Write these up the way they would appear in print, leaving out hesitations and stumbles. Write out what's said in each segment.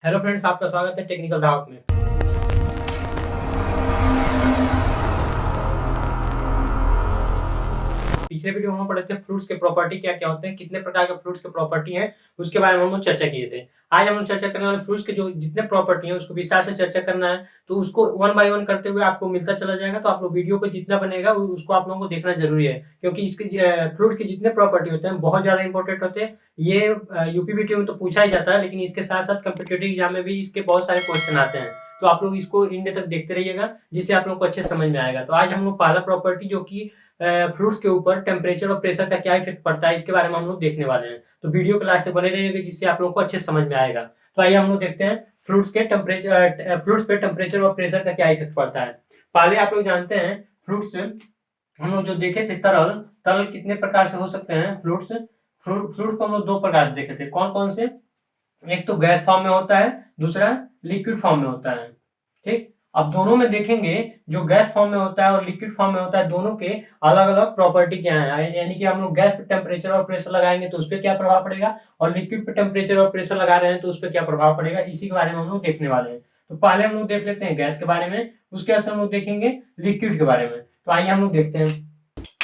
Hello friends, आपका स्वागत है टेक्निकल धावक में। पिछले वीडियो में हम पढ़े थे फ्रूट्स के प्रॉपर्टी क्या क्या होते हैं, कितने प्रकार के फ्रूट्स के प्रॉपर्टी हैं, उसके बारे में हम लोग चर्चा किए थे। आज हम लोग चर्चा करने वाले फ्रूट्स के जो जितने प्रॉपर्टी हैं उसको विस्तार से चर्चा करना है। तो उसको वन बाय वन करते हुए आपको मिलता चला जाएगा। तो आप लोग वीडियो को जितना बनेगा उसको आप लोगों को देखना जरूरी है, क्योंकि इसके फ्रूट के जितने प्रॉपर्टी होते हैं बहुत ज्यादा इंपॉर्टेंट होते हैं। ये यूपीबीटी में तो पूछा ही जाता है, लेकिन इसके साथ साथ कम्पिटेटिव एग्जाम में भी इसके बहुत सारे क्वेश्चन आते हैं। तो आप लोग इसको इंड तक देखते रहिएगा, जिससे आप लोग को अच्छे समझ में आएगा। तो आज हम लोग पहला प्रॉपर्टी जो कि फ्रूट्स के ऊपर टेम्परेचर और प्रेशर का क्या इफेक्ट पड़ता है, इसके बारे में हम लोग देखने वाले हैं। तो वीडियो क्लास से बने रहिएगा, जिससे आप लोग को अच्छे समझ में आएगा। तो आइए हम लोग देखते हैं फ्रूट्स पे टेम्परेचर और प्रेशर का क्या इफेक्ट पड़ता है। पहले आप लोग जानते हैं फ्रूट्स हम लोग जो देखे थे तरल तरल कितने प्रकार से हो सकते हैं। फ्रूट्स को हम लोग दो प्रकार से देखे थे। कौन कौन से? एक तो गैस फॉर्म में होता है, दूसरा लिक्विड फॉर्म में होता है। ठीक, अब दोनों में देखेंगे, जो गैस फॉर्म में होता है और लिक्विड फॉर्म में होता है, दोनों के अलग अलग प्रॉपर्टी क्या है। यानी कि हम लोग गैस पे टेम्परेचर और प्रेशर लगाएंगे तो उस पर क्या प्रभाव पड़ेगा, और लिक्विड पे टेम्परेचर और प्रेशर लगा रहे हैं तो उस पर क्या प्रभाव पड़ेगा, इसी के बारे में हम लोग देखने वाले हैं। तो पहले हम लोग देख लेते हैं गैस के बारे में, उसके बाद हम लोग देखेंगे लिक्विड के बारे में। तो आइए हम लोग देखते हैं।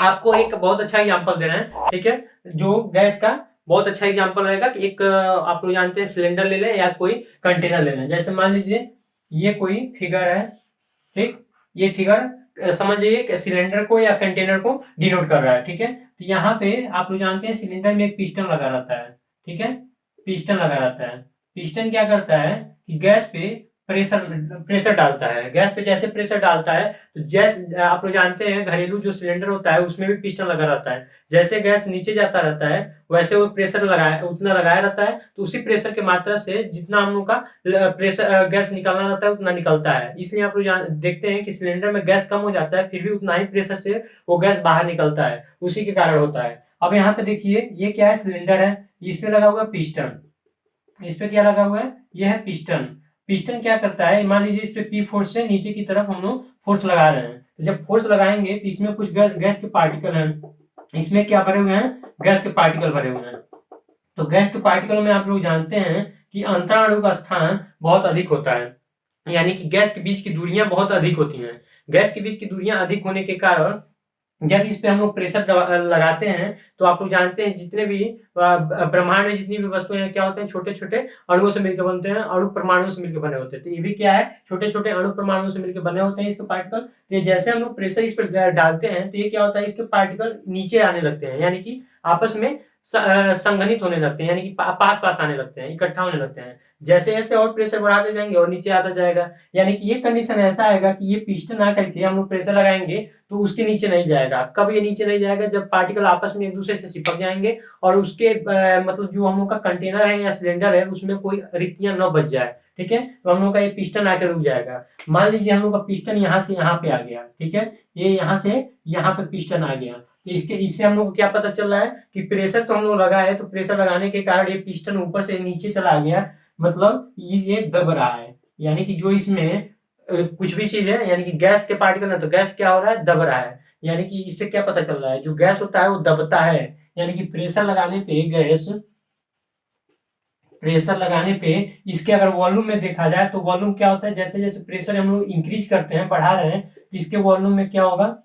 आपको एक बहुत अच्छा एग्जाम्पल दे रहे हैं, ठीक है, जो गैस का बहुत अच्छा एग्जाम्पल रहेगा कि एक आप लोग जानते हैं सिलेंडर ले लें या कोई कंटेनर ले लें। जैसे मान लीजिए ये कोई फिगर है, ठीक, ये फिगर समझिए कि सिलेंडर को या कंटेनर को डिनोट कर रहा है। ठीक है, तो यहाँ पे आप लोग जानते हैं सिलेंडर में एक पिस्टन लगा रहता है। ठीक है, पिस्टन लगा रहता है। पिस्टन क्या करता है कि गैस पे प्रेशर प्रेशर डालता है। गैस पे जैसे प्रेशर डालता है तो जैसे आप लोग जानते हैं घरेलू जो सिलेंडर होता है उसमें भी पिस्टन लगा रहता है। जैसे गैस नीचे जाता रहता है वैसे वो प्रेशर लगाया उतना लगाया रहता है, तो उसी प्रेशर की मात्रा से जितना हम लोग का प्रेशर गैस निकालना रहता है उतना निकलता है। इसलिए आप लोग देखते हैं कि सिलेंडर में गैस कम हो जाता है, फिर भी उतना ही प्रेशर से वो गैस बाहर निकलता है, उसी के कारण होता है। अब यहाँ पे देखिए ये क्या है, सिलेंडर है, इसमें लगा हुआ पिस्टन। इस पे क्या लगा हुआ है, ये है पिस्टन। पिस्टन क्या करता है, मान लीजिए इस पे पी फोर्स से नीचे की तरफ हम लोग फोर्स लगा रहे हैं। तो जब फोर्स लगाएंगे तो इसमें कुछ गैस के पार्टिकल हैं। इसमें क्या भरे हुए हैं, गैस के पार्टिकल भरे हुए हैं। तो गैस के पार्टिकल में आप लोग जानते हैं कि अंतराणु का स्थान बहुत अधिक होता है, यानी कि गैस के बीच की दूरियां बहुत अधिक होती हैं। गैस के बीच की दूरियां अधिक होने के कारण जब इस पे हम लोग प्रेशर लगाते हैं तो आप लोग जानते हैं जितने भी ब्रह्मांड में जितनी भी वस्तुएं हैं क्या होते हैं, छोटे छोटे अणुओं से मिलकर बनते हैं, अणु परमाणुओं से मिलकर बने होते हैं। तो ये भी क्या है, छोटे छोटे अणु परमाणुओं से मिलकर बने होते हैं इसके पार्टिकल। तो ये जैसे हम लोग प्रेशर इस पर डालते हैं तो ये क्या होता है, इसके पार्टिकल नीचे आने लगते हैं, यानी कि आपस में संघनित होने लगते हैं, यानी कि पास पास आने लगते हैं, इकट्ठा होने लगते हैं। जैसे जैसे और प्रेशर बढ़ाते जाएंगे और नीचे आता जाएगा। यानी कि ये कंडीशन ऐसा आएगा कि ये पिस्टन आकर के हम लोग प्रेशर लगाएंगे तो उसके नीचे नहीं जाएगा। कब ये नीचे नहीं जाएगा, जब पार्टिकल आपस में एक दूसरे से चिपक जाएंगे और उसके मतलब जो हम लोग का कंटेनर है या सिलेंडर है उसमें कोई रिक्तियां न बच जाए। ठीक है, तो हम लोग का ये पिस्टन आकर रुक जाएगा। मान लीजिए हम लोग का पिस्टन यहाँ से यहाँ पे आ गया। ठीक है, ये यहाँ से यहाँ पे पिस्टन आ गया, तो इससे हम लोग को क्या पता चल रहा है कि प्रेशर तो हम लोग लगाए, तो प्रेशर लगाने के कारण ये पिस्टन ऊपर से नीचे चला गया, मतलब ये दब रहा है। यानी कि जो इसमें कुछ भी चीज है, यानी कि गैस के पार्टिकल है तो गैस क्या हो रहा है, दब रहा है। यानी कि इससे क्या पता चल रहा है, जो गैस होता है वो दबता है। यानी कि प्रेशर लगाने पे इसके अगर वॉल्यूम में देखा जाए तो वॉल्यूम क्या होता है, जैसे जैसे प्रेशर हम लोग इंक्रीज करते हैं, बढ़ा रहे हैं, तो इसके वॉल्यूम में क्या होगा,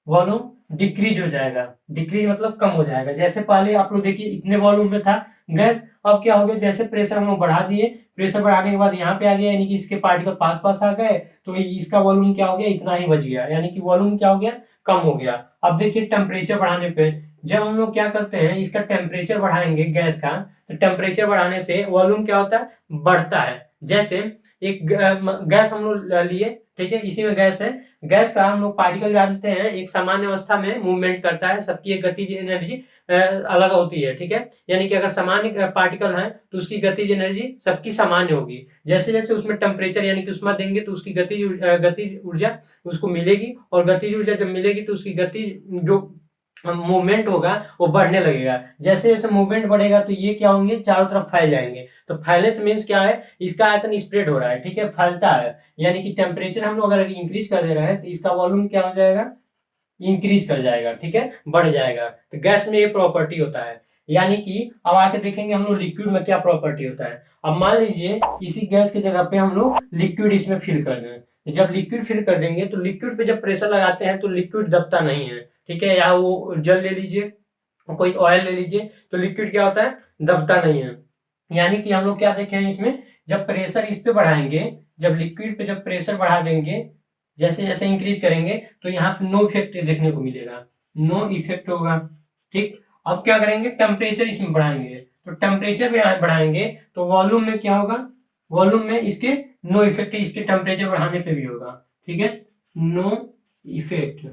वॉल्यूम डिक्रीज हो जाएगा। डिक्रीज मतलब कम हो जाएगा। जैसे पहले आप लोग देखिए इतने वॉल्यूम में था गैस, अब क्या हो गया, जैसे प्रेशर हम लोग बढ़ा दिए, प्रेशर बढ़ाने के बाद यहाँ पे आ गया, यानी कि इसके पार्टिकल पास पास आ गए, तो इसका वॉल्यूम क्या हो गया, इतना ही बच गया, यानी कि वॉल्यूम क्या हो गया, कम हो गया। अब देखिए टेम्परेचर बढ़ाने पे, जब हम लोग क्या करते हैं, इसका टेम्परेचर बढ़ाएंगे गैस का, तो टेम्परेचर बढ़ाने से वॉल्यूम क्या होता है, बढ़ता है। जैसे एक गैस हम लोग लिए, ठीक है, इसी में गैस है। गैस का हम लोग पार्टिकल जानते हैं एक सामान्य अवस्था में मूवमेंट करता है, सबकी एक गतिज एनर्जी अलग होती है। ठीक है, यानी कि अगर सामान्य पार्टिकल है तो उसकी गतिज एनर्जी सबकी सामान्य होगी। जैसे जैसे उसमें टेम्परेचर यानी कि उष्मा देंगे तो उसकी गतिज ऊर्जा उसको मिलेगी, और गतिज ऊर्जा जब मिलेगी तो उसकी गतिज जो मूवमेंट होगा वो बढ़ने लगेगा। जैसे जैसे मूवमेंट बढ़ेगा तो ये क्या होंगे, चारों तरफ फैल जाएंगे। तो फैलने से मीन्स क्या है, इसका आयतन स्प्रेड हो रहा है। ठीक है, फैलता है, यानी कि टेम्परेचर हम लोग अगर इंक्रीज कर दे रहे हैं तो इसका वॉल्यूम क्या हो जाएगा, इंक्रीज कर जाएगा। ठीक है, बढ़ जाएगा। तो गैस में ये प्रॉपर्टी होता है। यानी कि अब आके देखेंगे हम लोग लिक्विड में क्या प्रॉपर्टी होता है। अब मान लीजिए इसी गैस की जगह पे हम लोग लिक्विड इसमें फिल कर दें। जब लिक्विड फिल कर देंगे तो लिक्विड पे जब प्रेशर लगाते हैं तो लिक्विड दबता नहीं है, ठीक है। या वो जल ले लीजिए, कोई ऑयल ले लीजिए, तो लिक्विड क्या होता है, दबता नहीं है। यानी कि हम लोग क्या देखे हैं इसमें, जब प्रेशर इस पे बढ़ाएंगे, जब लिक्विड पे जब प्रेशर बढ़ा देंगे, जैसे जैसे इंक्रीज करेंगे तो यहाँ पे नो इफेक्ट देखने को मिलेगा, नो इफेक्ट होगा, ठीक। अब क्या करेंगे, टेम्परेचर इसमें बढ़ाएंगे, तो टेम्परेचर में बढ़ाएंगे तो वॉल्यूम में क्या होगा, वॉल्यूम में इसके नो इफेक्ट इसके टेम्परेचर बढ़ाने पे भी होगा, ठीक है, नो इफेक्ट।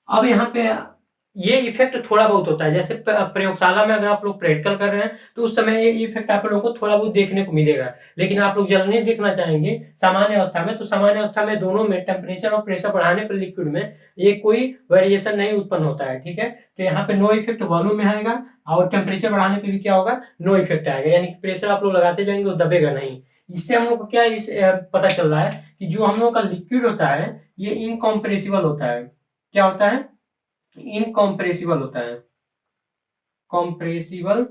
अब यहाँ पे ये इफेक्ट थोड़ा बहुत होता है, जैसे प्रयोगशाला में अगर आप लोग प्रैक्टिकल कर रहे हैं तो उस समय ये इफेक्ट आप लोगों को थोड़ा बहुत देखने को मिलेगा। लेकिन आप लोग जलने देखना चाहेंगे सामान्य अवस्था में, तो सामान्य अवस्था में दोनों में टेम्परेचर और प्रेशर बढ़ाने पर लिक्विड में ये कोई वेरिएशन नहीं उत्पन्न होता है, ठीक है। तो यहाँ पे नो इफेक्ट वॉल्यूम में आएगा और टेम्परेचर बढ़ाने पर भी क्या होगा, नो इफेक्ट आएगा, यानी कि प्रेशर आप लोग लगाते जाएंगे वो दबेगा नहीं। इससे हम लोग को क्या पता चल रहा है कि जो हम लोग का लिक्विड होता है ये इनकॉम्प्रेसिबल होता है। क्या होता है, इनकॉम्प्रेसिबल होता है, कॉम्प्रेसिबल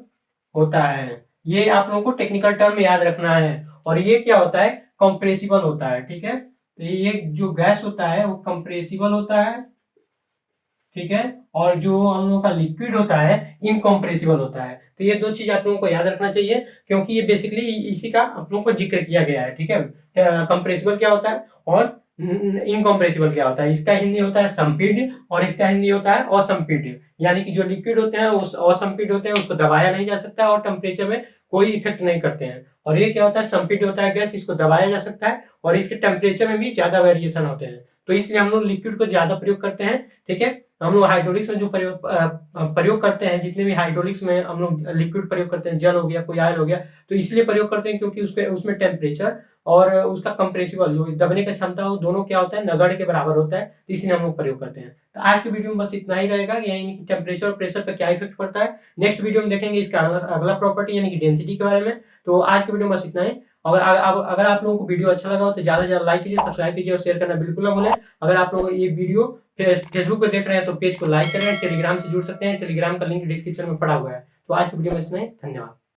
होता है। ये आप लोगों को टेक्निकल टर्म याद रखना है। और ये क्या होता है, कॉम्प्रेसिबल होता है, ठीक है। तो ये जो गैस होता है वो कंप्रेसिबल होता है, ठीक है। और जो हम लोगों का लिक्विड होता है इनकॉम्प्रेसिबल होता है। तो ये दो चीज आप लोगों को याद रखना चाहिए, क्योंकि ये बेसिकली इसी का आप लोगों को जिक्र किया गया है, ठीक है। कंप्रेसिबल क्या होता है और इनकॉम्प्रेसिबल क्या होता है। इसका हिंदी होता है संपीड्य और इसका हिंदी होता है असंपीड्य। यानी कि जो लिक्विड होते हैं उस असंपीड्य होते हैं, उसको दबाया नहीं जा सकता और टेम्परेचर में कोई इफेक्ट नहीं करते हैं। और ये क्या होता है, संपीड्य होता है गैस, इसको दबाया जा सकता है और इसके टेम्परेचर में भी ज्यादा वेरिएशन होते हैं। तो इसलिए हम लोग लिक्विड को ज्यादा प्रयोग करते हैं, ठीक है। हम लोग हाइड्रोलिक्स में जो प्रयोग करते हैं, जितने भी हाइड्रोलिक्स में हम लोग लिक्विड प्रयोग करते हैं, जल हो गया, कोई ऑयल हो गया, तो इसलिए प्रयोग करते हैं क्योंकि उसमें टेम्परेचर और उसका कंप्रेसिबल जो दबने का क्षमता हो दोनों क्या होता है, नगण्य के बराबर होता है। तो इसलिए हम लोग प्रयोग करते हैं। तो आज के वीडियो में बस इतना ही रहेगा, यानी कि टेम्परेचर और प्रेशर पर क्या इफेक्ट पड़ता है। नेक्स्ट वीडियो में देखेंगे इसका अगला प्रॉपर्टी यानी कि डेंसिटी के बारे में। तो आज के वीडियो में बस इतना ही। अगर आप लोगों को वीडियो अच्छा लगा हो तो ज्यादा से ज्यादा लाइक कीजिए, सब्सक्राइब कीजिए और शेयर करना बिल्कुल ना भूलें। अगर आप लोग ये वीडियो फेसबुक पे देख रहे हैं तो पेज को लाइक करें, टेलीग्राम से जुड़ सकते हैं, टेलीग्राम का लिंक डिस्क्रिप्शन में पड़ा हुआ है। तो आज की वीडियो में इतना ही, धन्यवाद।